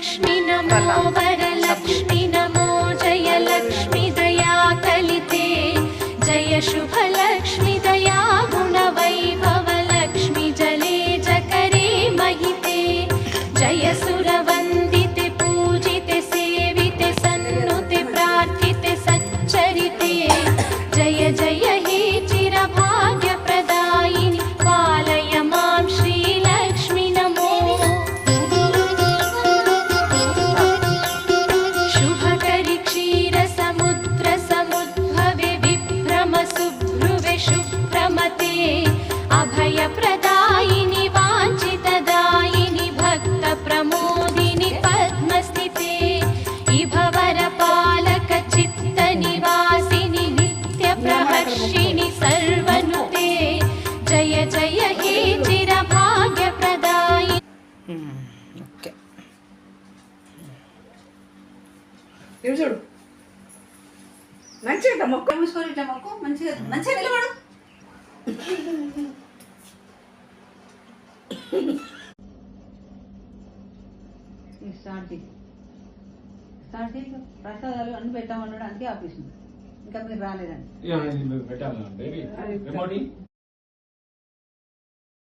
लक्ष्मी नमो वरलक्ष्मी नमो जय लक्ष्मी दया कलिते जय शुभ लक्ष्मी दया गुण वैभव लक्ष्मी जले जकरे महिते जय सुरवन्दिते पूजिते सेविते सन्नुते प्रार्थिते सच्चरिते जय जय हे चिरभाग्यप्रदायिनि पालय मां श्रीलक्ष्मी नमो शुभकरि क्षीरसमुद्रसमुद्भवे विभ्रमसुभ्रुवे शुभ्रमते अभयप्रदायिनि वाञ्छितदायिनि भक्तप्रमोदिनि पद्मस्थिते इभवरपालक चित्तनिवासिनि नित्यप्रहर्षिणि सर्वनुते जय जय हे चिरभाग्यप्रदायिनि ఓకే ఇవి చూడు మంచిగా ఇట్లా మొక్క మూసుకొని ఇట్లా మొక్క మంచిగా మంచిగా నిలబడు స్టార్ట్ చేసి ప్రసాదాలు అన్ని పెట్టామన్నాడు అందుకే ఆపేసింది ఇంకా మీరు రాలేదండి పెట్టాలి